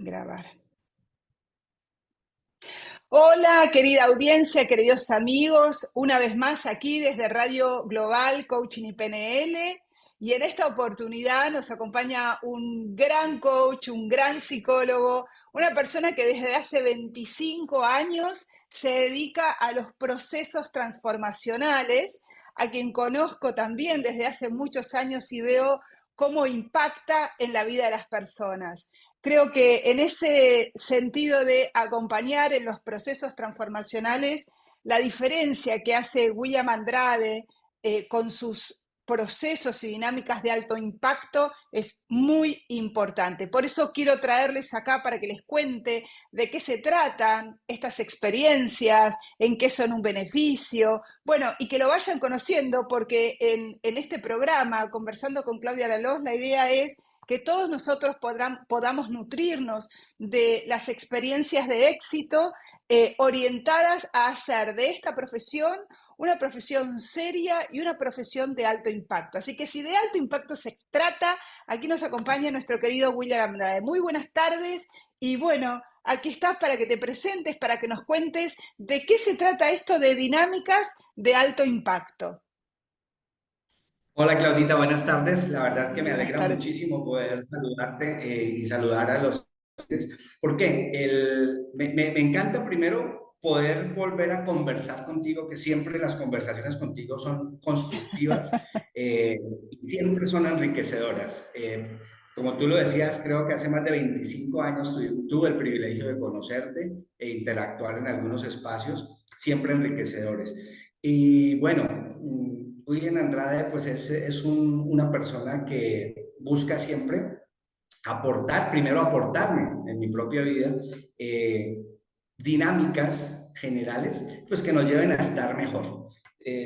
Grabar. Hola, querida audiencia, queridos amigos, una vez más aquí desde Radio Global Coaching y PNL. Y en esta oportunidad nos acompaña un gran coach, un gran psicólogo, una persona que desde hace 25 años se dedica a los procesos transformacionales, a quien conozco también desde hace muchos años y veo cómo impacta en la vida de las personas. Creo que en ese sentido de acompañar en los procesos transformacionales, la diferencia que hace William Andrade con sus procesos y dinámicas de alto impacto es muy importante. Por eso quiero traerles acá para que les cuente de qué se tratan estas experiencias, en qué son un beneficio, bueno, y que lo vayan conociendo porque en este programa, conversando con Claudia Laloz, la idea es que todos nosotros podamos nutrirnos de las experiencias de éxito orientadas a hacer de esta profesión una profesión seria y una profesión de alto impacto. Así que si de alto impacto se trata, aquí nos acompaña nuestro querido William Andrade. Muy buenas tardes y bueno, aquí estás para que te presentes, para que nos cuentes de qué se trata esto de dinámicas de alto impacto. Hola Claudita, buenas tardes. La verdad que me Buenas alegra tardes. muchísimo poder saludarte y saludar a los... ¿Por qué? Me encanta primero poder volver a conversar contigo, que siempre las conversaciones contigo son constructivas y siempre son enriquecedoras. Como tú lo decías, creo que hace más de 25 años tuve el privilegio de conocerte e interactuar en algunos espacios, siempre enriquecedores. Y bueno, William Andrade pues una persona que busca siempre aportar, primero aportarme en mi propia vida, eh, dinámicas generales pues que nos lleven a estar mejor.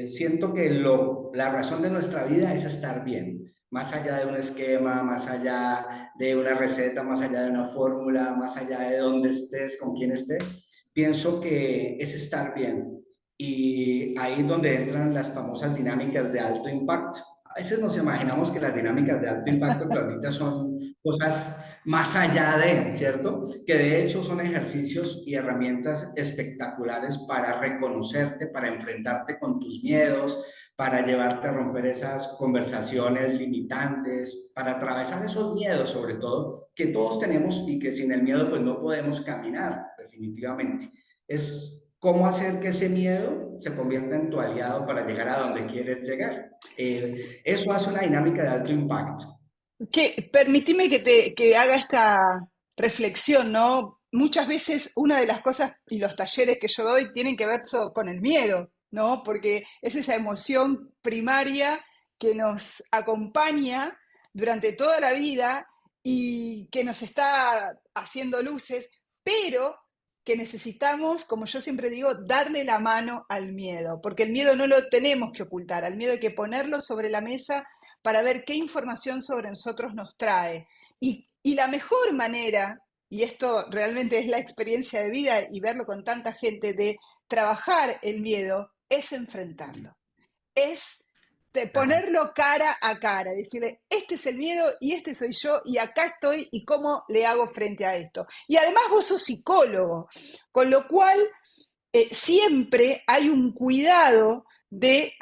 Siento que la razón de nuestra vida es estar bien, más allá de un esquema, más allá de una receta, más allá de una fórmula, más allá de dónde estés, con quién estés. Pienso que es estar bien. Y ahí es donde entran las famosas dinámicas de alto impacto. A veces nos imaginamos que las dinámicas de alto impacto, Claudita, son cosas más allá de, ¿cierto? Que de hecho son ejercicios y herramientas espectaculares para reconocerte, para enfrentarte con tus miedos, para llevarte a romper esas conversaciones limitantes, para atravesar esos miedos sobre todo, que todos tenemos y que sin el miedo pues no podemos caminar definitivamente. Es cómo hacer que ese miedo se convierta en tu aliado para llegar a donde quieres llegar. Eso hace una dinámica de alto impacto. Permitime que haga esta reflexión, ¿no? Muchas veces una de las cosas y los talleres que yo doy tienen que ver con el miedo, ¿no? Porque es esa emoción primaria que nos acompaña durante toda la vida y que nos está haciendo luces, pero que necesitamos, como yo siempre digo, darle la mano al miedo, porque el miedo no lo tenemos que ocultar, al miedo hay que ponerlo sobre la mesa para ver qué información sobre nosotros nos trae. Y la mejor manera, y esto realmente es la experiencia de vida y verlo con tanta gente, de trabajar el miedo, es enfrentarlo. Es de ponerlo cara a cara, decirle, este es el miedo y este soy yo y acá estoy y cómo le hago frente a esto. Y además vos sos psicólogo, con lo cual siempre hay un cuidado de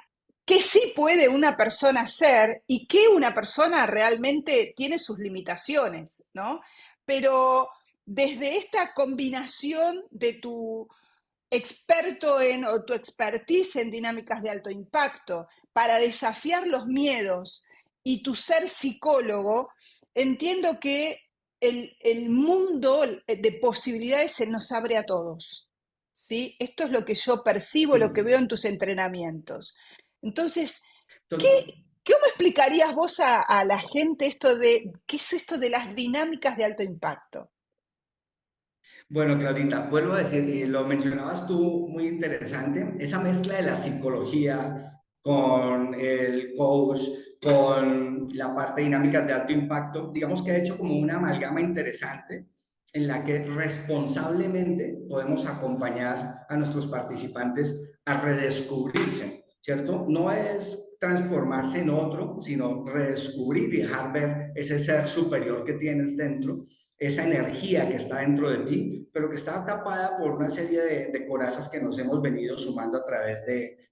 qué sí puede una persona hacer y qué una persona realmente tiene sus limitaciones, ¿no? Pero desde esta combinación de tu experto en o tu expertise en dinámicas de alto impacto para desafiar los miedos y tu ser psicólogo, entiendo que el mundo de posibilidades se nos abre a todos. ¿Sí? Esto es lo que yo percibo, lo que Sí. veo en tus entrenamientos. Entonces, ¿qué, ¿cómo explicarías vos a la gente esto de qué es esto de las dinámicas de alto impacto? Bueno, Claudita, vuelvo a decir, y lo mencionabas tú muy interesante, esa mezcla de la psicología con el coach, con la parte dinámica de alto impacto, digamos que ha hecho como una amalgama interesante en la que responsablemente podemos acompañar a nuestros participantes a redescubrirse, ¿cierto? No es transformarse en otro, sino redescubrir y dejar ver ese ser superior que tienes dentro esa energía que está dentro de ti, pero que está tapada por una serie de corazas que nos hemos venido sumando a través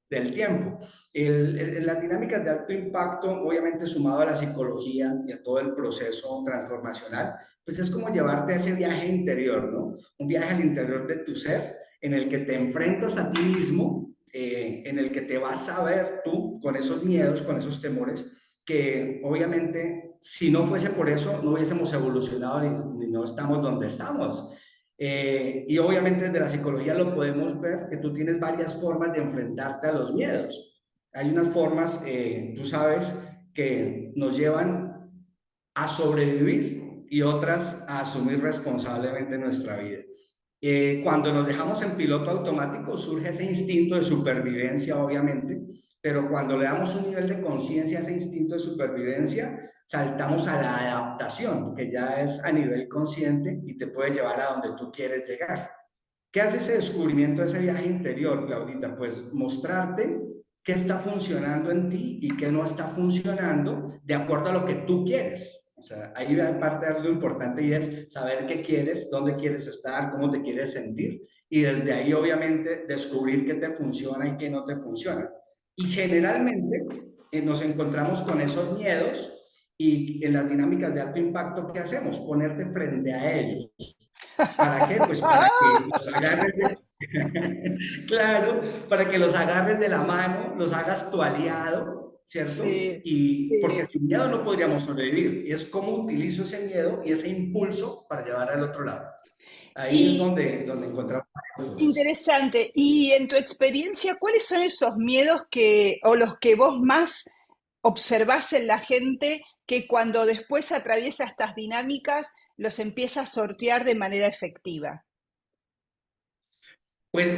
del tiempo. Las dinámicas de alto impacto, obviamente sumado a la psicología y a todo el proceso transformacional, pues es como llevarte a ese viaje interior, ¿no? Un viaje al interior de tu ser, en el que te enfrentas a ti mismo, en el que te vas a ver tú con esos miedos, con esos temores, que obviamente si no fuese por eso no hubiésemos evolucionado ni no estamos donde estamos. Y obviamente desde la psicología lo podemos ver, que tú tienes varias formas de enfrentarte a los miedos. Hay unas formas, tú sabes, que nos llevan a sobrevivir y otras a asumir responsablemente nuestra vida. Cuando nos dejamos en piloto automático surge ese instinto de supervivencia, obviamente, pero cuando le damos un nivel de conciencia a ese instinto de supervivencia, saltamos a la adaptación, que ya es a nivel consciente y te puede llevar a donde tú quieres llegar. ¿Qué hace ese descubrimiento de ese viaje interior, Claudita? Pues mostrarte qué está funcionando en ti y qué no está funcionando de acuerdo a lo que tú quieres. O sea, ahí va parte de algo importante y es saber qué quieres, dónde quieres estar, cómo te quieres sentir y desde ahí obviamente descubrir qué te funciona y qué no te funciona. Y generalmente nos encontramos con esos miedos y en las dinámicas de alto impacto, ¿qué hacemos? Ponerte frente a ellos. ¿Para qué? Pues para que los agarres de... Claro, para que los agarres de la mano, los hagas tu aliado, ¿cierto? Sí, Y porque sí. sin miedo no podríamos sobrevivir. Y es cómo utilizo ese miedo y ese impulso para llevar al otro lado. Ahí es Y donde encontramos varias cosas. interesante. Y en tu experiencia, ¿cuáles son esos miedos que, o los que vos más observás en la gente que cuando después atraviesa estas dinámicas los empieza a sortear de manera efectiva? Pues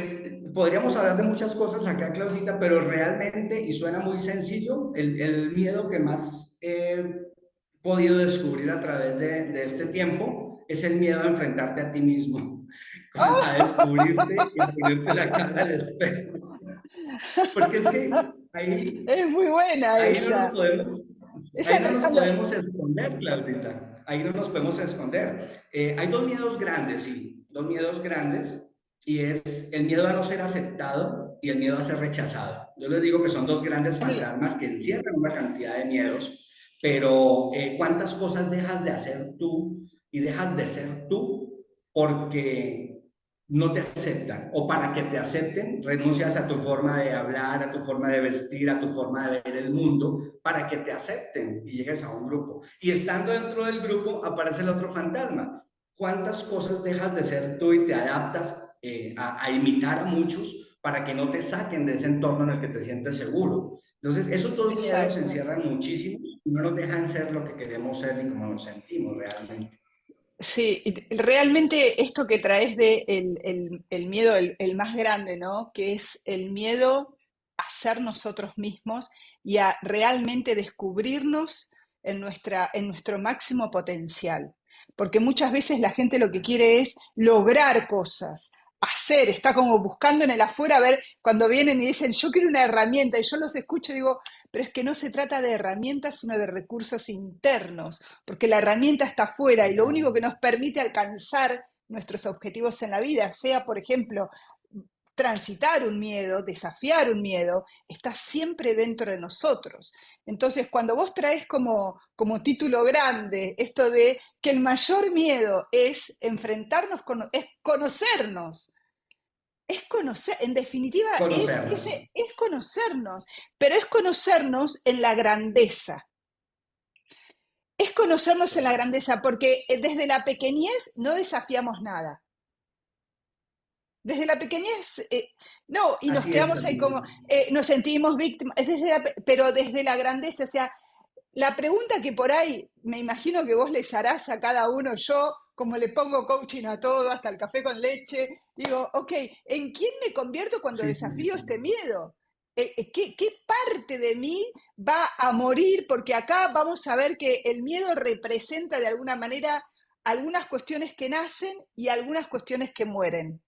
podríamos hablar de muchas cosas acá, Claudita, pero realmente, y suena muy sencillo, el miedo que más he podido descubrir a través de este tiempo es el miedo a enfrentarte a ti mismo, a descubrirte y a ponerte la cara al espejo. Porque es que Es muy buena ahí no nos esa. podemos, Esa ahí no no nos está en los... podemos esconder, Claudita. Ahí no nos podemos esconder. Hay dos miedos grandes, sí, dos miedos grandes, y es el miedo a no ser aceptado y el miedo a ser rechazado. Yo les digo que son dos grandes fantasmas que encierran una cantidad de miedos, pero ¿cuántas cosas dejas de hacer tú y dejas de ser tú porque no te aceptan o para que te acepten renuncias a tu forma de hablar, a tu forma de vestir, a tu forma de ver el mundo para que te acepten y llegues a un grupo? Y estando dentro del grupo aparece el otro fantasma. ¿Cuántas cosas dejas de ser tú y te adaptas a imitar a muchos para que no te saquen de ese entorno en el que te sientes seguro? Entonces, esos dos miedos se Exacto. encierran muchísimo y no nos dejan ser lo que queremos ser ni como nos sentimos realmente. Sí, y realmente esto que traes de el miedo, el más grande, ¿no? Que es el miedo a ser nosotros mismos y a realmente descubrirnos en nuestro máximo potencial. Porque muchas veces la gente lo que quiere es lograr cosas, hacer, está como buscando en el afuera a ver cuando vienen y dicen, yo quiero una herramienta, y yo los escucho y digo, pero es que no se trata de herramientas, sino de recursos internos, porque la herramienta está afuera y lo Total. único que nos permite alcanzar nuestros objetivos en la vida, sea, por ejemplo, transitar un miedo, desafiar un miedo, está siempre dentro de nosotros. Entonces, cuando vos traes como título grande esto de que el mayor miedo es enfrentarnos con, es conocernos, es conocer, en definitiva, Conocernos. es conocernos, pero es conocernos en la grandeza. Es conocernos en la Total. grandeza, porque desde la pequeñez no desafiamos nada. Desde la pequeñez, no, y nos Así es, quedamos ahí Claudita. como, nos sentimos víctimas, pero desde la grandeza, o sea, la pregunta que por ahí me imagino que vos les harás a cada uno, yo como le pongo coaching a todo, hasta el café con leche, digo, ok, ¿en quién me convierto cuando Sí, sí, desafío este sí. miedo? ¿Qué parte de mí va a morir? Porque acá vamos a ver que el miedo representa de alguna manera algunas cuestiones que nacen y algunas cuestiones que mueren.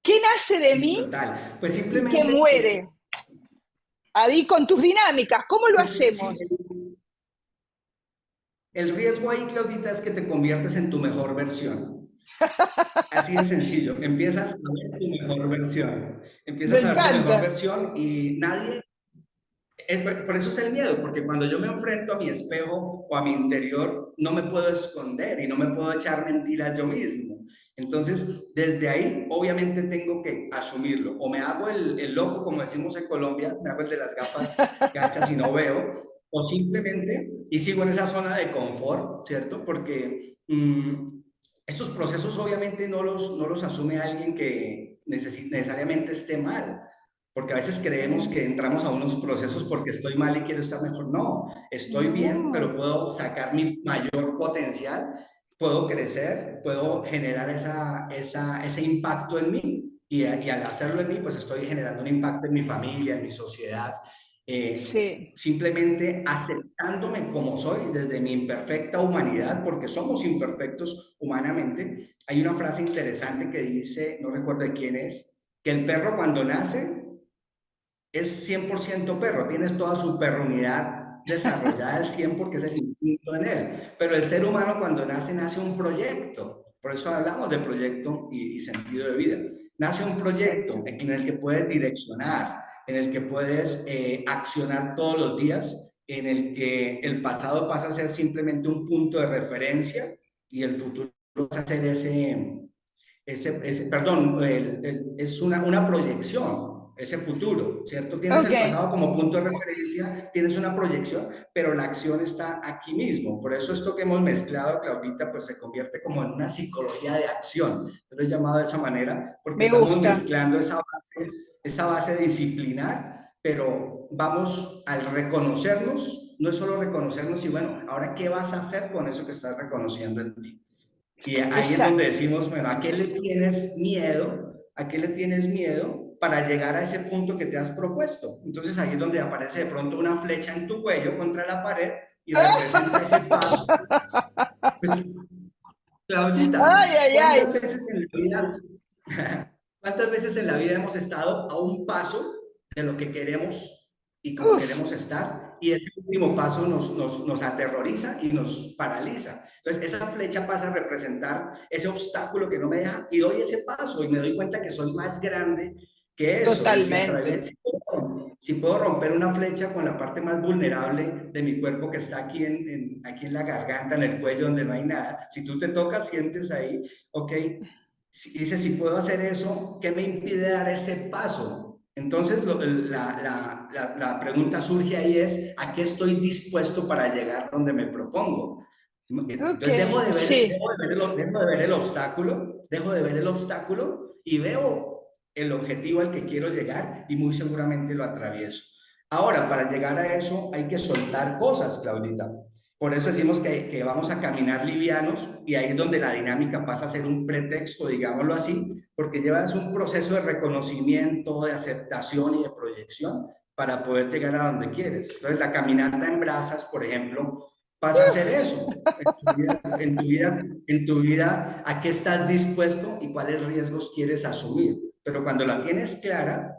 ¿Qué nace de Sí, mí total. Pues y qué simplemente, muere? Ahí con tus dinámicas, ¿cómo lo pues sí, hacemos? El riesgo ahí, Claudita, es que te conviertes en tu mejor versión. Así de sencillo. Empiezas a ver tu mejor versión. Me Empiezas a ver tu mejor encanta. versión y nadie por eso es el miedo, porque cuando yo me enfrento a mi espejo o a mi interior, no me puedo esconder y no me puedo echar mentiras yo mismo. Entonces, desde ahí, obviamente tengo que asumirlo. O me hago el loco, como decimos en Colombia, me hago el de las gafas gachas y no veo, o simplemente, y sigo en esa zona de confort, ¿cierto? Porque estos procesos obviamente no los asume alguien que necesariamente esté mal, porque a veces creemos Mm, que entramos a unos procesos porque estoy mal y quiero estar mejor. No, estoy bien, no, pero puedo sacar mi mayor potencial, puedo crecer, puedo generar ese impacto en mí y al hacerlo en mí, pues estoy generando un impacto en mi familia, en mi sociedad, sí, simplemente aceptándome como soy desde mi imperfecta humanidad, porque somos imperfectos humanamente. Hay una frase interesante que dice, no recuerdo de quién es, que el perro cuando nace es 100% perro, tienes toda su perronidad desarrollada al 100 porque es el instinto en él. Pero el ser humano cuando nace, nace un proyecto. Por eso hablamos de proyecto y sentido de vida. Nace un proyecto perfecto. en el que puedes direccionar, en el que puedes accionar todos los días, en el que el pasado pasa a ser simplemente un punto de referencia y el futuro pasa a ser perdón, es una proyección, ese futuro, ¿cierto? Tienes Ok, el pasado como punto de referencia, tienes una proyección, pero la acción está aquí mismo. Por eso esto que hemos mezclado, Claudita, pues se convierte como en una psicología de acción. Yo lo he llamado de esa manera porque me estamos gusta. mezclando esa base disciplinar, pero vamos al reconocernos, no es solo reconocernos y bueno, ahora ¿qué vas a hacer con eso que estás reconociendo en ti? Y ahí es donde Exacto. decimos, bueno, ¿a qué le tienes miedo? ¿A qué le tienes miedo para llegar a ese punto que te has propuesto? Entonces ahí es donde aparece de pronto una flecha en tu cuello contra la pared y representa ese paso. Pues, Claudita, Ay, ay, ¿cuántas ay. veces en la vida, cuántas veces en la vida hemos estado a un paso de lo que queremos y como Uf, queremos estar? Y ese último paso nos aterroriza y nos paraliza. Entonces, esa flecha pasa a representar ese obstáculo que no me deja y doy ese paso y me doy cuenta que soy más grande que eso. Y si a totalmente. través, si puedo romper una flecha con la parte más vulnerable de mi cuerpo que está aquí en la garganta, en el cuello, donde no hay nada, si tú te tocas, sientes ahí, ok, dice, si puedo hacer eso, ¿qué me impide dar ese paso? Entonces, la pregunta surge ahí es, ¿a qué estoy dispuesto para llegar donde me propongo? Ok, Entonces, dejo de ver, sí. dejo de ver el obstáculo y veo el objetivo al que quiero llegar y muy seguramente lo atravieso. Ahora, para llegar a eso hay que soltar cosas, Claudita. Por eso decimos que vamos a caminar livianos y ahí es donde la dinámica pasa a ser un pretexto, digámoslo así, porque llevas un proceso de reconocimiento, de aceptación y de proyección para poder llegar a donde quieres. Entonces, la caminata en brasas, por ejemplo, pasa a ser eso. En tu vida, ¿a qué estás dispuesto y cuáles riesgos quieres asumir? Pero cuando la tienes clara,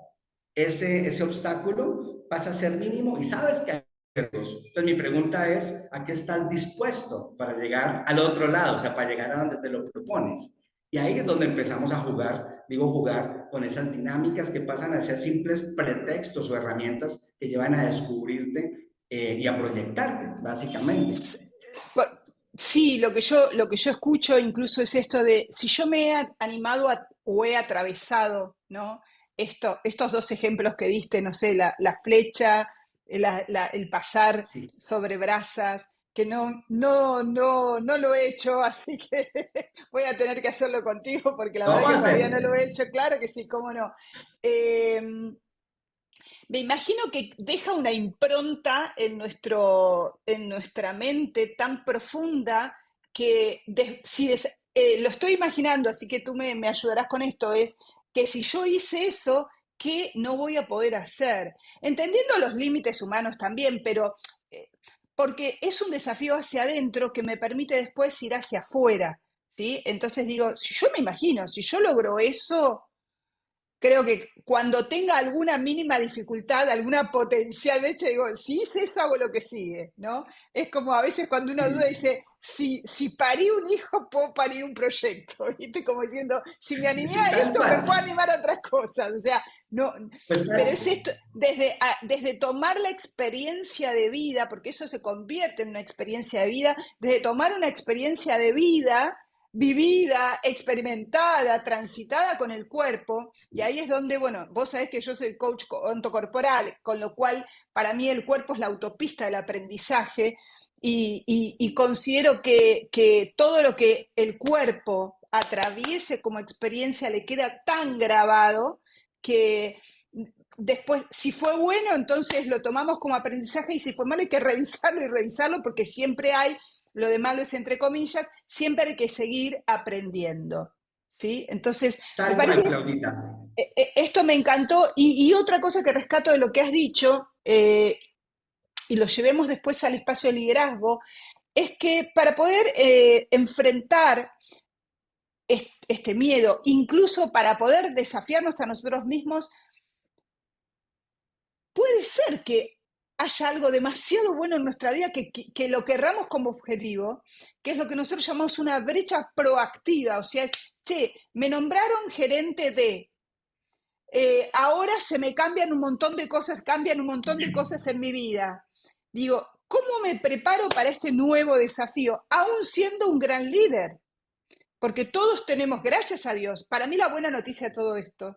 ese obstáculo pasa a ser mínimo y sabes que hay riesgos. Entonces mi pregunta es, ¿a qué estás dispuesto para llegar al otro lado? O sea, para llegar a donde te lo propones. Y ahí es donde empezamos a jugar, digo jugar, con esas dinámicas que pasan a ser simples pretextos o herramientas que llevan a descubrirte y a proyectarte, básicamente. Pa- Sí, lo que yo escucho incluso es esto de, si yo me he animado o he atravesado, ¿no? Estos dos ejemplos que diste, no sé, la flecha, el pasar Sí. sobre brasas, que no lo he hecho, así que voy a tener que hacerlo contigo porque la Lo verdad vamos que a todavía hacer. no lo he hecho, claro que sí, cómo no. Eh, Me imagino que deja una impronta en nuestra mente tan profunda que lo estoy imaginando, así que tú me ayudarás con esto, es que si yo hice eso, ¿qué no voy a poder hacer? Entendiendo los límites humanos también, pero eh, porque es un desafío hacia adentro que me permite después ir hacia afuera, ¿sí? Entonces digo, si yo me imagino, si yo logro eso, creo que cuando tenga alguna mínima dificultad, alguna potencial brecha, digo, si hice eso, hago lo que sigue, ¿no? Es como a veces cuando uno duda dice, si parí un hijo, puedo parir un proyecto, ¿viste? Como diciendo, si me animé Sí, a tal esto, me cual. puedo animar a otras cosas. O sea, no, Pues pero es esto, desde tomar la experiencia de vida, porque eso se convierte en una experiencia de vida, desde tomar una experiencia de vida vivida, experimentada, transitada con el cuerpo, y ahí es donde, bueno, vos sabés que yo soy coach ontocorporal, con lo cual para mí el cuerpo es la autopista del aprendizaje, y considero que todo lo que el cuerpo atraviese como experiencia le queda tan grabado que después, si fue bueno, entonces lo tomamos como aprendizaje y si fue malo hay que revisarlo y revisarlo porque siempre hay, lo de malo es entre comillas, siempre hay que seguir aprendiendo. ¿Sí? Entonces, me tal parece cual, que Claudita. esto me encantó y otra cosa que rescato de lo que has dicho, y lo llevemos después al espacio de liderazgo, es que para poder enfrentar este miedo, incluso para poder desafiarnos a nosotros mismos, puede ser que haya algo demasiado bueno en nuestra vida que lo querramos como objetivo, que es lo que nosotros llamamos una brecha proactiva, o sea, es, che, me nombraron gerente de, ahora se me cambian un montón de cosas en mi vida. Digo, ¿cómo me preparo para este nuevo desafío? Aún siendo un gran líder, porque todos tenemos, gracias a Dios, para mí la buena noticia de todo esto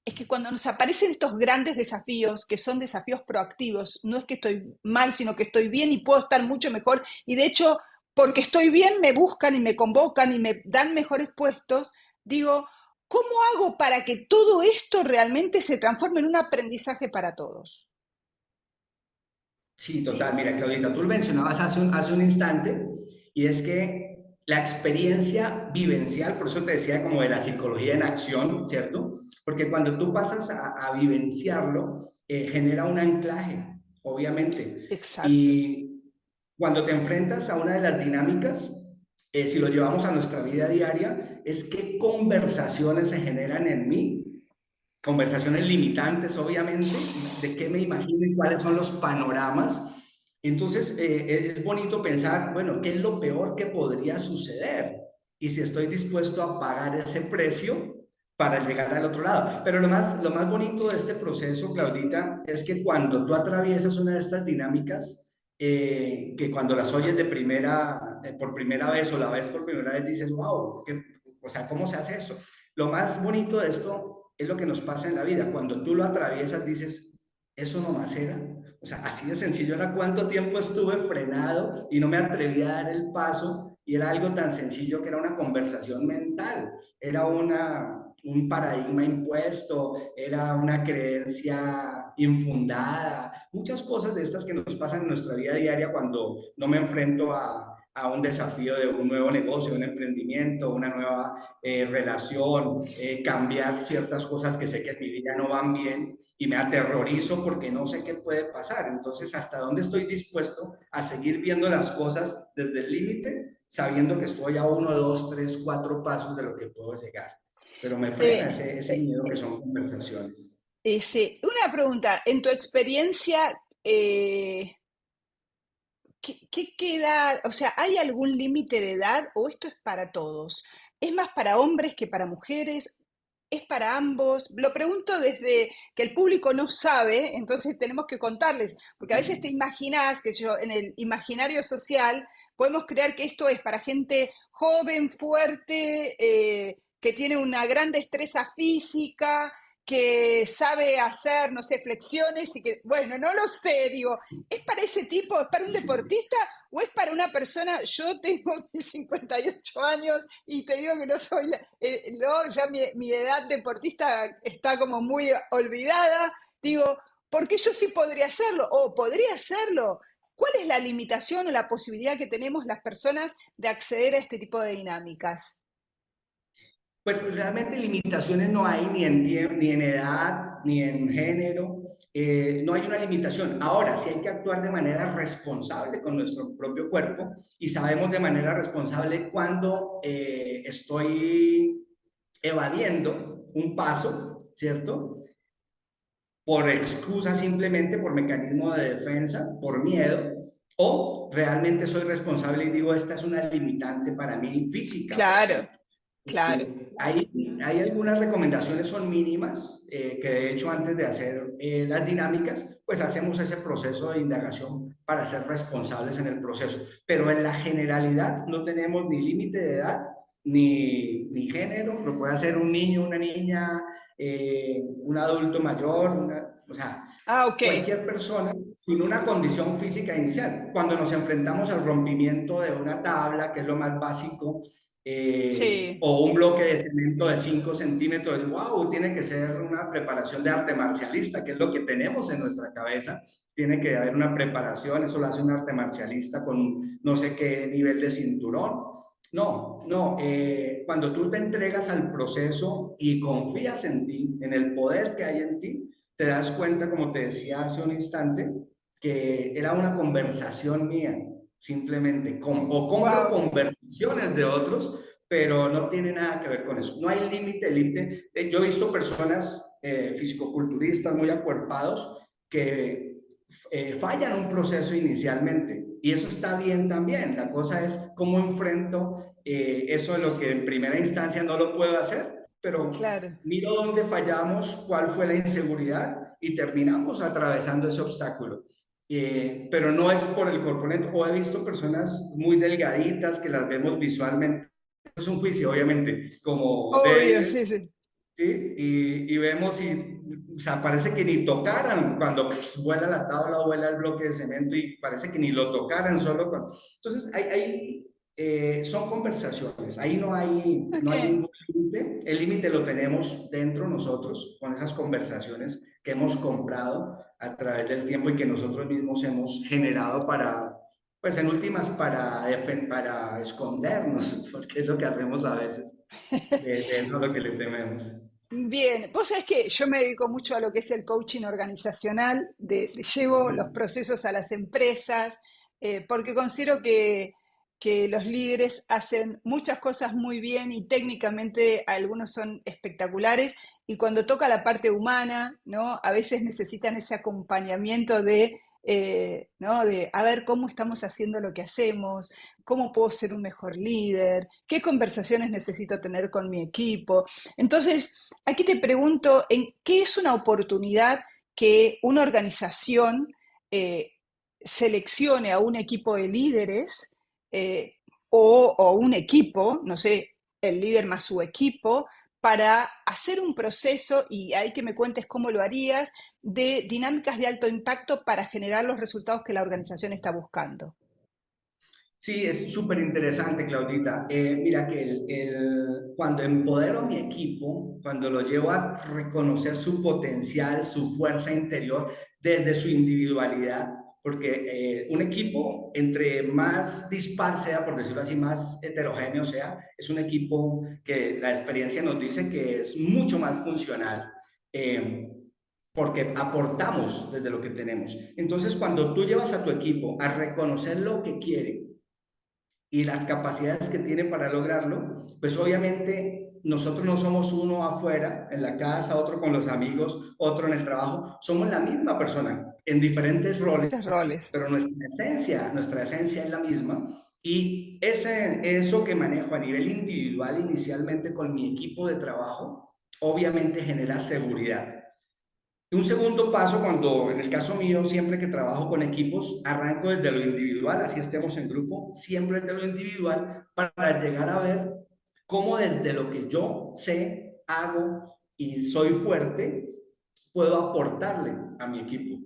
es que cuando nos aparecen estos grandes desafíos, que son desafíos proactivos, no es que estoy mal, sino que estoy bien y puedo estar mucho mejor, y de hecho, porque estoy bien, me buscan y me convocan y me dan mejores puestos, digo, ¿cómo hago para que todo esto realmente se transforme en un aprendizaje para todos? Sí, ¿Sí? total. Mira, Claudita, tú lo mencionabas hace un instante, y es que la experiencia vivencial, por eso te decía como de la psicología en acción, ¿cierto? Porque cuando tú pasas a vivenciarlo, genera un anclaje, obviamente. Exacto. Y cuando te enfrentas a una de las dinámicas, si lo llevamos a nuestra vida diaria, es qué conversaciones se generan en mí, conversaciones limitantes, obviamente, de qué me imagino y cuáles son los panoramas. Entonces, es bonito pensar, bueno, ¿qué es lo peor que podría suceder? Y si estoy dispuesto a pagar ese precio para llegar al otro lado. Pero lo más bonito de este proceso, Claudita, es que cuando tú atraviesas una de estas dinámicas, que cuando las oyes por primera vez o la ves por primera vez, dices, wow, o sea, ¿cómo se hace eso? Lo más bonito de esto es lo que nos pasa en la vida. Cuando tú lo atraviesas, dices, eso no más era. O sea, así de sencillo era. Cuánto tiempo estuve frenado y no me atreví a dar el paso. Y era algo tan sencillo que era una conversación mental. Era un paradigma impuesto, era una creencia infundada. Muchas cosas de estas que nos pasan en nuestra vida diaria cuando no me enfrento a un desafío de un nuevo negocio, un emprendimiento, una nueva relación, cambiar ciertas cosas que sé que en mi vida no van bien y me aterrorizo porque no sé qué puede pasar. Entonces, ¿hasta dónde estoy dispuesto a seguir viendo las cosas desde el límite, sabiendo que estoy a uno, dos, tres, cuatro pasos de lo que puedo llegar? Pero me frena Eh, ese eh, miedo que son conversaciones. sí. Una pregunta, en tu experiencia, ¿qué edad? O sea, ¿hay algún límite de edad o esto es para todos? ¿Es más para hombres que para mujeres? ¿Es para ambos? Lo pregunto desde que el público no sabe, entonces tenemos que contarles, porque a veces te imaginas que yo en el imaginario social podemos creer que esto es para gente joven, fuerte, que tiene una gran destreza física, que sabe hacer, no sé, flexiones y que, bueno, no lo sé, digo, ¿es para ese tipo? ¿Es para un Sí. deportista? ¿O es para una persona? Yo tengo mis 58 años y te digo que no soy, no, ya mi edad deportista está como muy olvidada. Digo, porque yo sí podría hacerlo, o podría hacerlo. ¿Cuál es la limitación o la posibilidad que tenemos las personas de acceder a este tipo de dinámicas? Pues realmente limitaciones no hay ni en edad, ni en género. No hay una limitación. Ahora, sí hay que actuar de manera responsable con nuestro propio cuerpo y sabemos de manera responsable cuando estoy evadiendo un paso, ¿cierto? Por excusa simplemente, por mecanismo de defensa, por miedo, o realmente soy responsable y digo, esta es una limitante para mí física, por claro, ejemplo. claro. Hay algunas recomendaciones, son mínimas, que de hecho antes de hacer las dinámicas, pues hacemos ese proceso de indagación para ser responsables en el proceso. Pero en la generalidad no tenemos ni límite de edad, ni género, lo puede hacer un niño, una niña, un adulto mayor, o sea, Ah, ok. cualquier persona sin una condición física inicial. Cuando nos enfrentamos al rompimiento de una tabla, que es lo más básico, Sí, o un bloque de cemento de 5 centímetros, wow, tiene que ser una preparación de arte marcialista, que es lo que tenemos en nuestra cabeza. Tiene que haber una preparación, eso lo hace un arte marcialista con no sé qué nivel de cinturón. No, no, cuando tú te entregas al proceso y confías en ti, en el poder que hay en ti, te das cuenta, como te decía hace un instante, que era una conversación mía, simplemente, o compro wow, conversaciones de otros, pero no tiene nada que ver con eso. No hay límite, límite. Yo he visto personas fisicoculturistas muy acuerpados que fallan un proceso inicialmente y eso está bien también. La cosa es cómo enfrento eso de lo que en primera instancia no lo puedo hacer, pero claro. miro dónde fallamos, cuál fue la inseguridad y terminamos atravesando ese obstáculo. Pero no es por el corpulento. O he visto personas muy delgaditas que las vemos visualmente. Es un juicio, obviamente, como Obvio, débiles, sí, sí. ¿sí? Y vemos y, o sea, parece que ni tocaran cuando pues, vuela la tabla o vuela el bloque de cemento y parece que ni lo tocaran solo con... Entonces, son conversaciones, ahí no hay Ok. ningún límite, el límite lo tenemos dentro nosotros, con esas conversaciones que hemos comprado a través del tiempo y que nosotros mismos hemos generado para, pues en últimas, para escondernos, porque es lo que hacemos a veces, de eso a lo que le tememos. Bien, vos sabés que yo me dedico mucho a lo que es el coaching organizacional, llevo los procesos a las empresas, porque considero que los líderes hacen muchas cosas muy bien y técnicamente algunos son espectaculares, y cuando toca la parte humana, ¿no? A veces necesitan ese acompañamiento ¿no? De a ver cómo estamos haciendo lo que hacemos, cómo puedo ser un mejor líder, qué conversaciones necesito tener con mi equipo. Entonces, aquí te pregunto, ¿en qué es una oportunidad que una organización eh, seleccione a un equipo de líderes eh, o un equipo, no sé, el líder más su equipo, para hacer un proceso, y hay que me cuentes cómo lo harías, de dinámicas de alto impacto para generar los resultados que la organización está buscando? Sí, es súper interesante, Claudita. Mira que cuando empodero a mi equipo, cuando lo llevo a reconocer su potencial, su fuerza interior desde su individualidad, porque un equipo, entre más dispar sea, por decirlo así, más heterogéneo sea, es un equipo que la experiencia nos dice que es mucho más funcional. Porque aportamos desde lo que tenemos. Entonces, cuando tú llevas a tu equipo a reconocer lo que quiere, y las capacidades que tiene para lograrlo, pues obviamente nosotros no somos uno afuera, en la casa, otro con los amigos, otro en el trabajo, somos la misma persona en diferentes roles, Los roles. pero nuestra esencia es la misma. Y eso que manejo a nivel individual inicialmente con mi equipo de trabajo, obviamente genera seguridad. Un segundo paso, cuando en el caso mío, siempre que trabajo con equipos, arranco desde lo individual, así estemos en grupo, siempre desde lo individual, para llegar a ver cómo desde lo que yo sé, hago y soy fuerte, puedo aportarle a mi equipo.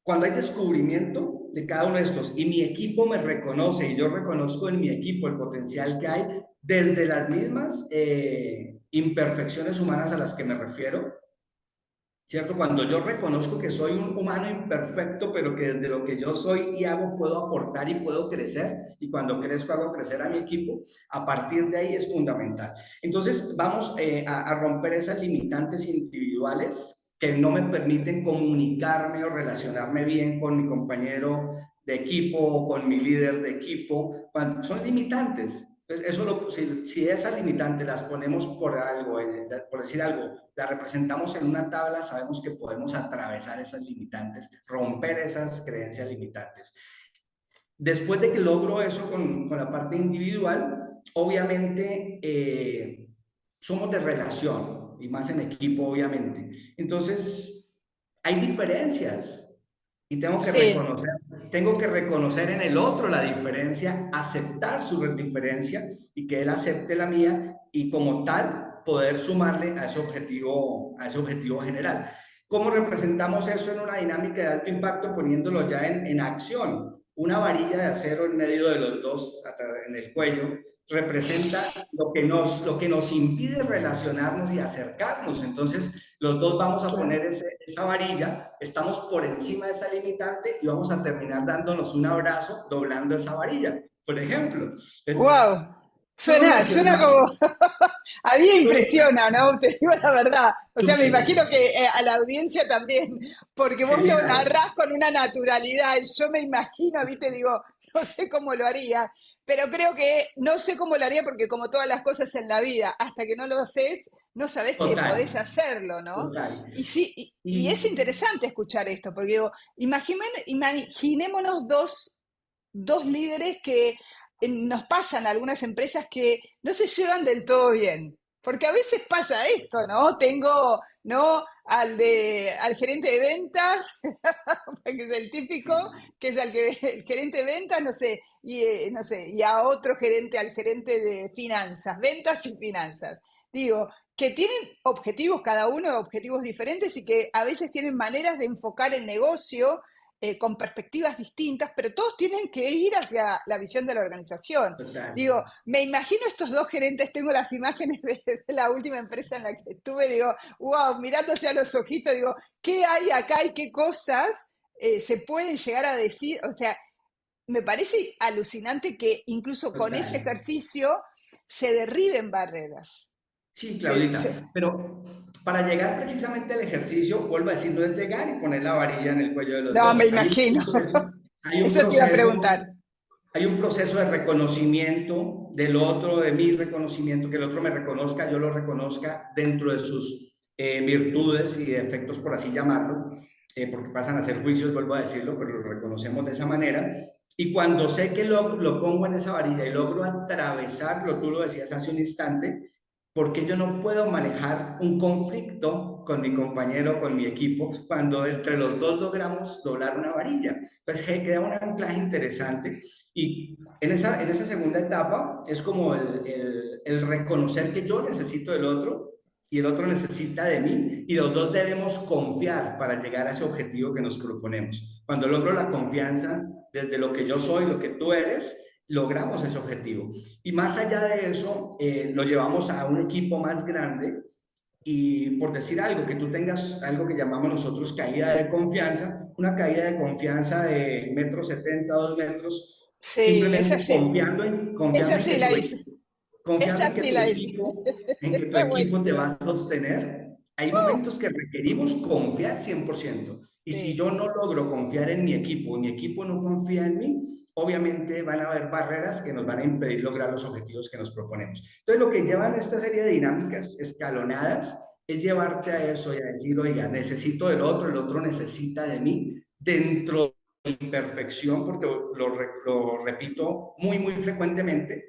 Cuando hay descubrimiento de cada uno de estos y mi equipo me reconoce y yo reconozco en mi equipo el potencial que hay, desde las mismas imperfecciones humanas a las que me refiero, ¿cierto? Cuando yo reconozco que soy un humano imperfecto, pero que desde lo que yo soy y hago puedo aportar y puedo crecer, y cuando crezco hago crecer a mi equipo, a partir de ahí es fundamental. Entonces, vamos a romper esas limitantes individuales que no me permiten comunicarme o relacionarme bien con mi compañero de equipo o con mi líder de equipo. Son limitantes. Entonces, si esas limitantes las ponemos por algo, por decir algo, las representamos en una tabla, sabemos que podemos atravesar esas limitantes, romper esas creencias limitantes. Después de que logro eso con la parte individual, obviamente somos de relación y más en equipo, obviamente. Entonces, hay diferencias y Sí, tengo que reconocer en el otro la diferencia, aceptar su diferencia y que él acepte la mía y como tal poder sumarle a ese objetivo general. ¿Cómo representamos eso en una dinámica de alto impacto poniéndolo ya en acción? Una varilla de acero en medio de los dos, en el cuello, representa lo que nos impide relacionarnos y acercarnos. Entonces, los dos vamos a claro. poner esa varilla, estamos por encima de esa limitante y vamos a terminar dándonos un abrazo doblando esa varilla. Por ejemplo, es Wow, solo suena como, mencionarlo. a mí me Súper, impresiona, ¿no? Te digo la verdad. O sea, me súper. imagino que a la audiencia también, porque vos lo Genial. narrás con una naturalidad y yo me imagino, viste, digo, no sé cómo lo haría, pero creo que no sé cómo lo haría porque como todas las cosas en la vida, hasta que no lo haces, no sabés que Total, podés hacerlo, ¿no? total. Y sí, y es Y interesante escuchar esto, porque digo, imaginémonos dos líderes que nos pasan a algunas empresas que no se llevan del todo bien. Porque a veces pasa esto, ¿no? Tengo, ¿no? Al gerente de ventas, que es el típico, que es el gerente de ventas, no sé, no sé, y a otro gerente, al gerente de finanzas, ventas y finanzas. Digo, que tienen objetivos cada uno, objetivos diferentes y que a veces tienen maneras de enfocar el negocio con perspectivas distintas, pero todos tienen que ir hacia la visión de la organización. total. Digo, me imagino estos dos gerentes, tengo las imágenes de la última empresa en la que estuve, digo, wow, mirándose a los ojitos, digo, ¿qué hay acá y qué cosas se pueden llegar a decir? O sea, me parece alucinante que incluso con ese Total. ejercicio se derriben barreras. Sí, Se, Claudita, se, pero para llegar precisamente al ejercicio, vuelvo a decir, no es llegar y poner la varilla en el cuello de los no, me dos. Hay un imagino. proceso, hay un Eso te iba a proceso, preguntar. hay un proceso de reconocimiento del otro, de mi reconocimiento, que el otro me reconozca, yo lo reconozca dentro de sus virtudes y defectos, por así llamarlo, porque pasan a ser juicios, vuelvo a decirlo, pero lo reconocemos de esa manera. Y cuando sé que lo pongo en esa varilla y logro atravesarlo, tú lo decías hace un instante, porque yo no puedo manejar un conflicto con mi compañero, con mi equipo, cuando entre los dos logramos doblar una varilla. Entonces queda un anclaje interesante y en esa segunda etapa es como el reconocer que yo necesito del otro y el otro necesita de mí y los dos debemos confiar para llegar a ese objetivo que nos proponemos. Cuando logro la confianza desde lo que yo soy, lo que tú eres, logramos ese objetivo. Y más allá de eso, lo llevamos a un equipo más grande y por decir algo, que tú tengas algo que llamamos nosotros caída de confianza, una caída de confianza de 1,70 m, 2 metros, Sí, simplemente esa confiando en sí que la hice. Esa sí la hice. en que tu Esa es equipo te va buenísima. a sostener. Hay momentos que requerimos confiar 100%. Y si Sí, yo no logro confiar en mi equipo no confía en mí, obviamente van a haber barreras que nos van a impedir lograr los objetivos que nos proponemos. Entonces, lo que llevan esta serie de dinámicas escalonadas es llevarte a eso y a decir, oiga, necesito del otro, el otro necesita de mí, dentro de mi imperfección, porque lo repito muy, muy frecuentemente,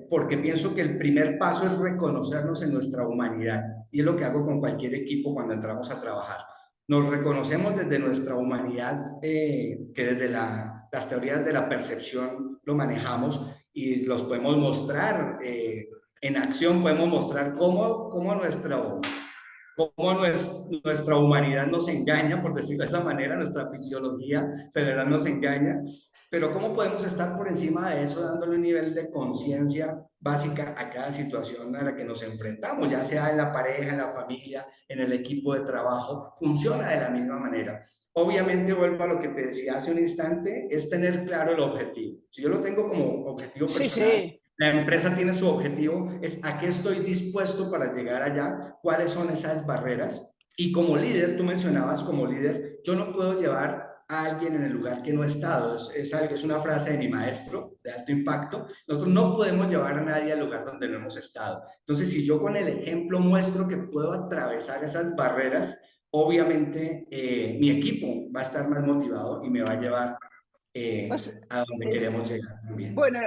porque pienso que el primer paso es reconocernos en nuestra humanidad. Y es lo que hago con cualquier equipo cuando entramos a trabajar. Nos reconocemos desde nuestra humanidad, que desde las teorías de la percepción lo manejamos y los podemos mostrar en acción, podemos mostrar cómo nuestra humanidad nos engaña, por decirlo de esa manera, nuestra fisiología cerebral nos engaña, pero cómo podemos estar por encima de eso dándole un nivel de conciencia básica a cada situación a la que nos enfrentamos, ya sea en la pareja, en la familia, en el equipo de trabajo, funciona de la misma manera. Obviamente, vuelvo a lo que te decía hace un instante, es tener claro el objetivo. Si yo lo tengo como objetivo sí, personal, sí. la empresa tiene su objetivo, es a qué estoy dispuesto para llegar allá, cuáles son esas barreras. Y como líder, tú mencionabas como líder, yo no puedo llevar a alguien en el lugar que no ha estado. Es una frase de mi maestro de alto impacto. Nosotros no podemos llevar a nadie al lugar donde no hemos estado. Entonces, si yo con el ejemplo muestro que puedo atravesar esas barreras, obviamente mi equipo va a estar más motivado y me va a llevar O sea, a donde es- queremos llegar también. bueno,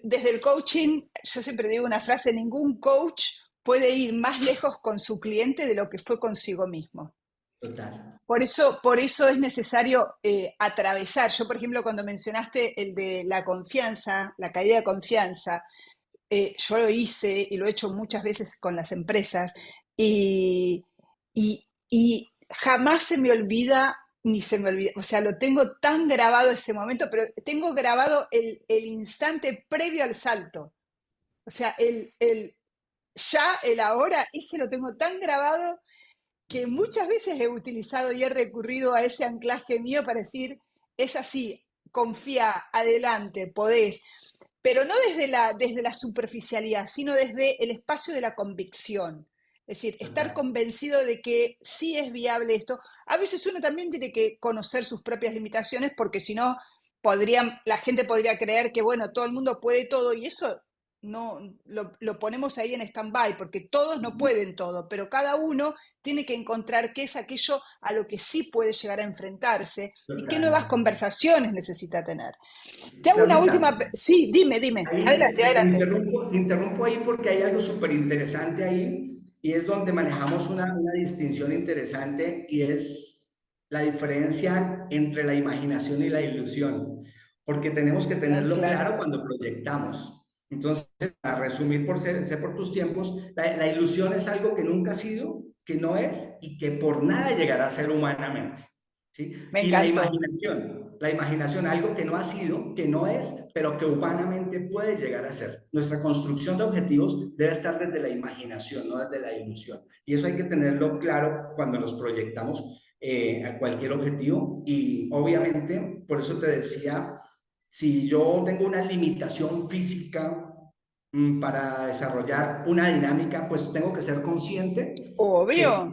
desde el coaching, yo siempre digo una frase, ningún coach puede ir más lejos con su cliente de lo que fue consigo mismo. Total. Por eso es necesario atravesar. Yo, por ejemplo, cuando mencionaste el de la confianza, la caída de confianza, yo lo hice y lo he hecho muchas veces con las empresas y, y jamás se me olvida, ni se me olvida, o sea, lo tengo tan grabado ese momento, pero tengo grabado el instante previo al salto. O sea, ya, el ahora, ese lo tengo tan grabado que muchas veces he utilizado y he recurrido a ese anclaje mío para decir, es así, confía, adelante, podés, pero no desde la superficialidad, sino desde el espacio de la convicción. Es decir, estar Total. convencido de que sí es viable esto. A veces uno también tiene que conocer sus propias limitaciones porque si no, la gente podría creer que, bueno, todo el mundo puede todo y eso no lo ponemos ahí en stand-by porque todos no pueden todo, pero cada uno tiene que encontrar qué es aquello a lo que sí puede llegar a enfrentarse y qué nuevas Total. conversaciones necesita tener. Te hago una Claudita, última. Sí, dime. ahí Adelante, adelante. te interrumpo ahí porque hay algo súper interesante ahí y es donde manejamos una distinción interesante y es la diferencia entre la imaginación y la ilusión, porque tenemos que Ah, tenerlo claro. claro cuando proyectamos. Entonces, a resumir por ser por tus tiempos, la ilusión es algo que nunca ha sido, que no es y que por nada llegará a ser humanamente. ¿Sí? Me Y encantó. la imaginación, algo que no ha sido, que no es, pero que humanamente puede llegar a ser. Nuestra construcción de objetivos debe estar desde la imaginación, no desde la ilusión. Y eso hay que tenerlo claro cuando nos proyectamos a cualquier objetivo. Y obviamente, por eso te decía, si yo tengo una limitación física para desarrollar una dinámica, pues tengo que ser consciente que Obvio.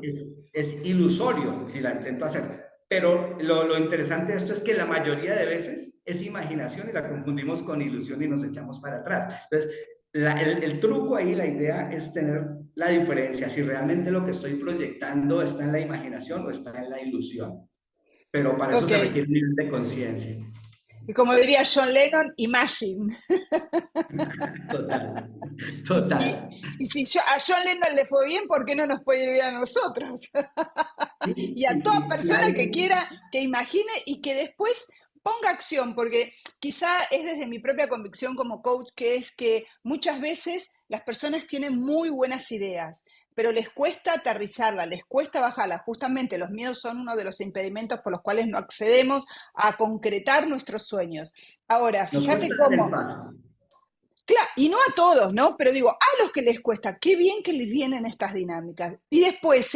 es ilusorio si la intento hacer. Pero lo interesante de esto es que la mayoría de veces es imaginación y la confundimos con ilusión y nos echamos para atrás. Entonces, el truco ahí, la idea es tener la diferencia, si realmente lo que estoy proyectando está en la imaginación o está en la ilusión. Pero para eso Ok. se requiere un nivel de conciencia. Y como diría John Lennon, imagine. Total, Y si, total. a John Lennon le fue bien, ¿por qué no nos puede ir bien a nosotros? Y a toda Si persona que alguien, quiera, que imagine y que después ponga acción, porque quizá es desde mi propia convicción como coach, que es que muchas veces las personas tienen muy buenas ideas, pero les cuesta aterrizarla, les cuesta bajarla. Justamente los miedos son uno de los impedimentos por los cuales no accedemos a concretar nuestros sueños. Ahora, nos fíjate cuesta dar el cómo, paso. claro, y no a todos, ¿no? Pero digo, a los que les cuesta, qué bien que les vienen estas dinámicas. Y después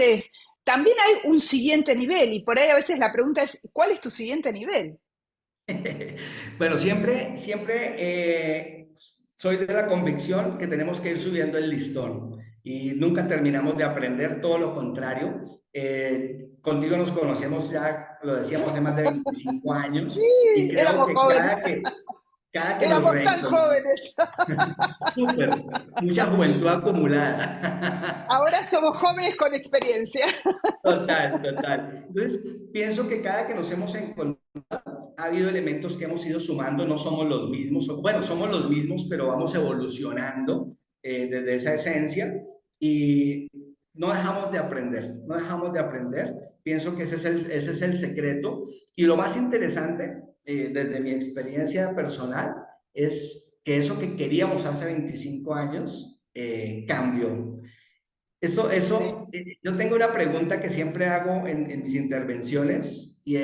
también hay un siguiente nivel, y por ahí a veces la pregunta es, ¿cuál es tu siguiente nivel? Bueno, siempre soy de la convicción que tenemos que ir subiendo el listón y nunca terminamos de aprender, todo lo contrario. Contigo nos conocemos ya, lo decíamos, hace más de 25 años y Sí, creo éramos que jóvenes, cada que nos éramos tan jóvenes. súper, mucha juventud acumulada. Ahora somos jóvenes con experiencia. Total, total. Entonces, pienso que cada que nos hemos encontrado, ha habido elementos que hemos ido sumando, no somos los mismos, bueno, somos los mismos, pero vamos evolucionando desde esa esencia y no dejamos de aprender, no dejamos de aprender. Pienso que ese es el secreto. Y lo más interesante, desde mi experiencia personal, es que eso que queríamos hace 25 años cambió. Sí. Yo tengo una pregunta que siempre hago en mis intervenciones y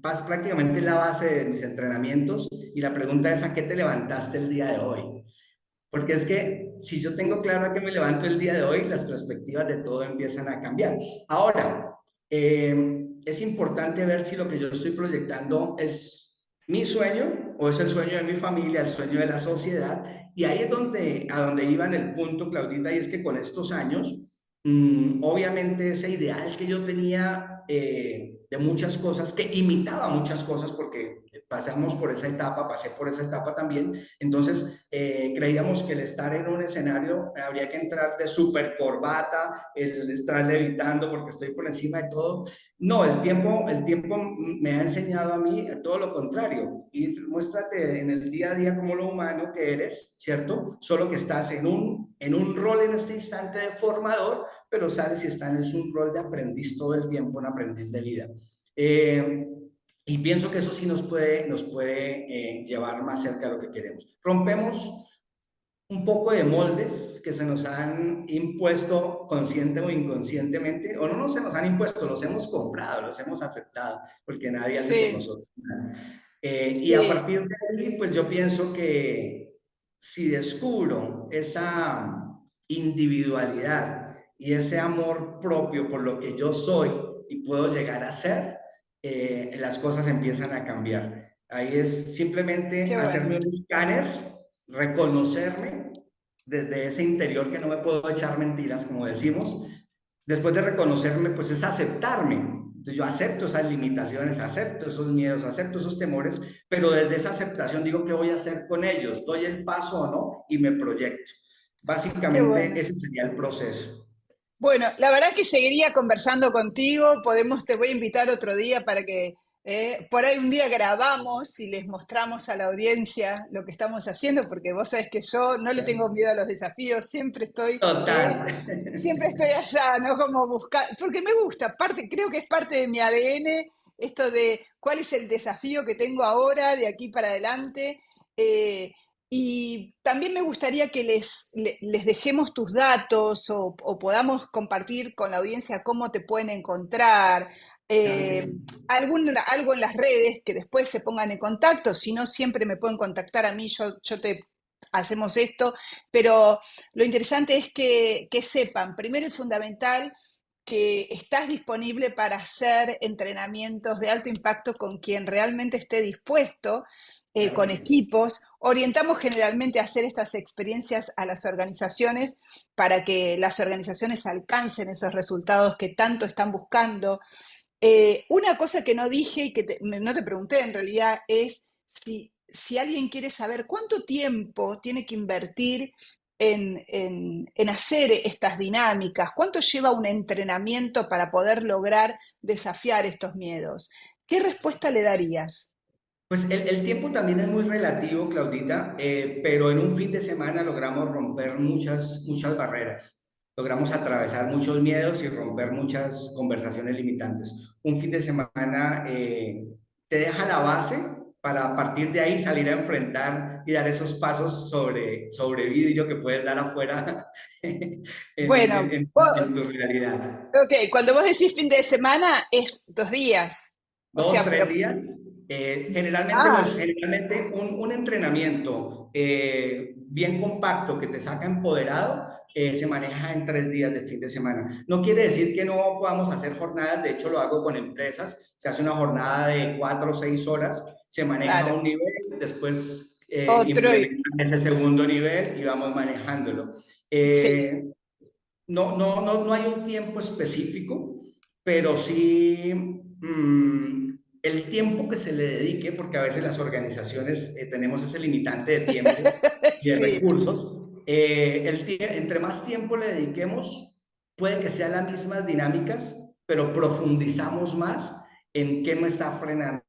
prácticamente la base de mis entrenamientos y la pregunta es ¿a qué te levantaste el día de hoy? Porque es que si yo tengo claro a qué me levanto el día de hoy, las perspectivas de todo empiezan a cambiar. Ahora, es importante ver si lo que yo estoy proyectando es mi sueño o es el sueño de mi familia, el sueño de la sociedad. Y ahí es a donde iba en el punto, Claudita, y es que con estos años, obviamente ese ideal que yo tenía de muchas cosas, que imitaba muchas cosas porque pasamos por esa etapa, pasé por esa etapa también. Entonces, creíamos que el estar en un escenario habría que entrar de super corbata, el estar levitando porque estoy por encima de todo. No, el tiempo me ha enseñado a mí todo lo contrario. Y muéstrate en el día a día como lo humano que eres, ¿cierto? Solo que estás en un rol en este instante de formador, pero sales y estás en un rol de aprendiz todo el tiempo, un aprendiz de vida. Eh, y pienso que eso sí nos puede llevar más cerca de lo que queremos. Rompemos un poco de moldes que se nos han impuesto consciente o inconscientemente, o no se nos han impuesto, los hemos comprado, los hemos aceptado, porque nadie hace por Sí, nosotros nada. Y a sí, partir de ahí, pues yo pienso que si descubro esa individualidad y ese amor propio por lo que yo soy y puedo llegar a ser, las cosas empiezan a cambiar. Ahí es simplemente qué hacerme bueno, un escáner, reconocerme desde ese interior que no me puedo echar mentiras, como decimos. Después de reconocerme, pues es aceptarme. Entonces yo acepto esas limitaciones, acepto esos miedos, acepto esos temores, pero desde esa aceptación digo qué voy a hacer con ellos, doy el paso o no y me proyecto. qué Básicamente bueno. ese sería el proceso. Bueno, la verdad que seguiría conversando contigo. Te voy a invitar otro día para que por ahí un día grabamos y les mostramos a la audiencia lo que estamos haciendo, porque vos sabés que yo no le tengo miedo a los desafíos, Total. siempre estoy allá, ¿no? Como buscar, porque me gusta, creo que es parte de mi ADN esto de cuál es el desafío que tengo ahora, de aquí para adelante. eh, y también me gustaría que les dejemos tus datos o podamos compartir con la audiencia cómo te pueden encontrar, Claro que eh, sí. algo en las redes que después se pongan en contacto. Si no, siempre me pueden contactar a mí, yo te hacemos esto, pero lo interesante es que sepan, primero y fundamental, que estás disponible para hacer entrenamientos de alto impacto con quien realmente esté dispuesto, Claro con que sí. equipos. Orientamos generalmente a hacer estas experiencias a las organizaciones para que las organizaciones alcancen esos resultados que tanto están buscando. Una cosa que no dije y que no te pregunté en realidad es si alguien quiere saber cuánto tiempo tiene que invertir en hacer estas dinámicas, cuánto lleva un entrenamiento para poder lograr desafiar estos miedos. ¿Qué respuesta le darías? Pues el tiempo también es muy relativo, Claudita, pero en un fin de semana logramos romper muchas barreras, logramos atravesar muchos miedos y romper muchas conversaciones limitantes. Un fin de semana te deja la base para a partir de ahí salir a enfrentar y dar esos pasos sobre vidrio que puedes dar afuera Bueno, vos- en tu realidad. ok, cuando vos decís fin de semana es 2 días. O Dos, sea, tres pero... días. Ah, Generalmente un entrenamiento bien compacto que te saca empoderado se maneja en 3 días de fin de semana. No quiere decir que no podamos hacer jornadas, de hecho lo hago con empresas, se hace una jornada de 4 o 6 horas, se maneja claro. un nivel, después Otro, implementan ese segundo nivel y vamos manejándolo. sí, Eh, no hay un tiempo específico, pero sí el tiempo que se le dedique, porque a veces las organizaciones tenemos ese limitante de tiempo y de sí, recursos. Entre más tiempo le dediquemos, puede que sean las mismas dinámicas, pero profundizamos más en qué me está frenando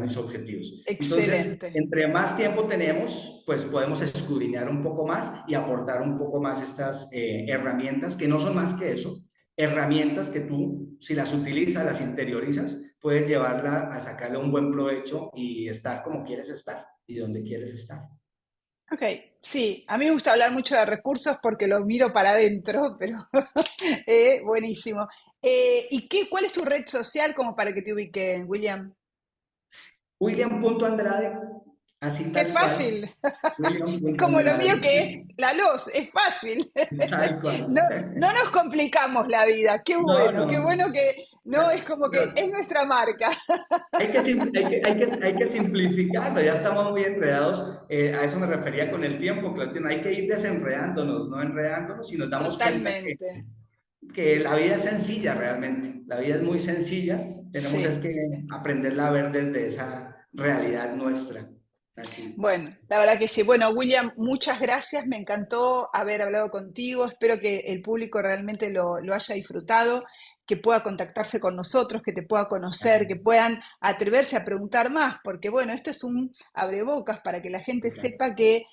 mis objetivos. Entonces, excelente. entre más tiempo tenemos, pues podemos escudriñar un poco más y aportar un poco más estas herramientas, que no son más que eso, herramientas que tú, si las utilizas, las interiorizas, puedes llevarla a sacarle un buen provecho y estar como quieres estar y donde quieres estar. Ok, sí, a mí me gusta hablar mucho de recursos porque lo miro para adentro, pero buenísimo. ¿Cuál es tu red social como para que te ubiquen, William? William.Andrade, así Qué tal cual. fácil. Es como lo mío que es William.Andrade, la luz, es fácil. tal No, cual. no nos complicamos la vida. No, Qué no. bueno que no es como que es Pero nuestra marca. hay que simplificarlo, ya estamos muy enredados, a eso me refería con el tiempo, Claudio, hay que ir desenredándonos, no enredándonos, y nos damos cuenta que Totalmente. que la vida es sencilla realmente, la vida es muy sencilla, tenemos es Sí. que aprenderla a ver desde esa realidad nuestra, así. Bueno, la verdad que sí. Bueno, William, muchas gracias. Me encantó haber hablado contigo. Espero que el público realmente lo haya disfrutado, que pueda contactarse con nosotros, que te pueda conocer, que puedan atreverse a preguntar más, porque bueno, esto es un abrebocas para que la gente sepa que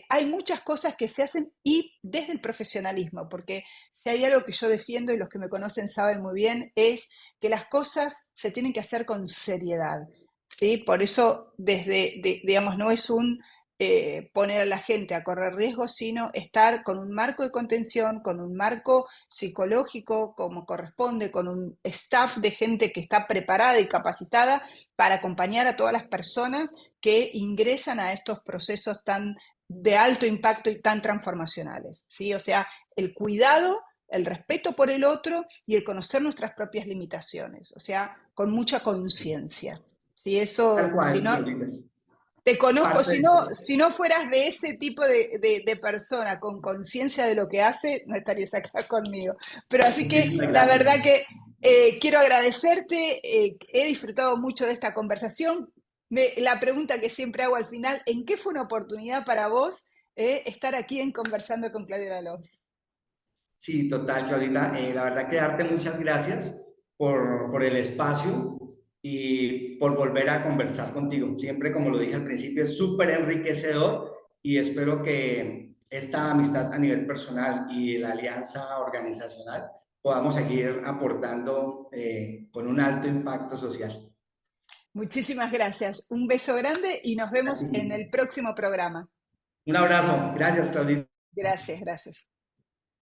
hay muchas cosas que se hacen y desde el profesionalismo, porque si hay algo que yo defiendo y los que me conocen saben muy bien, es que las cosas se tienen que hacer con seriedad. ¿Sí? Por eso, digamos, no es un poner a la gente a correr riesgos, sino estar con un marco de contención, con un marco psicológico como corresponde, con un staff de gente que está preparada y capacitada para acompañar a todas las personas que ingresan a estos procesos tan de alto impacto y tan transformacionales, ¿sí? O sea, el cuidado, el respeto por el otro y el conocer nuestras propias limitaciones, o sea, con mucha conciencia. Si Tal eso, si cual, no, Claudita. te conozco, Parte si de... no, si no fueras de ese tipo de persona con conciencia de lo que hace, no estarías acá conmigo. Pero así que Muchísimas la verdad gracias. que quiero agradecerte, he disfrutado mucho de esta conversación. La pregunta que siempre hago al final, ¿en qué fue una oportunidad para vos estar aquí en Conversando con Claudia Lalos? Sí, total, Claudita. La verdad que darte muchas gracias por el espacio y por volver a conversar contigo. Siempre, como lo dije al principio, es súper enriquecedor y espero que esta amistad a nivel personal y la alianza organizacional podamos seguir aportando con un alto impacto social. Muchísimas gracias. Un beso grande y nos A vemos ti. en el próximo programa. Un abrazo. Gracias, Claudita. Gracias, gracias.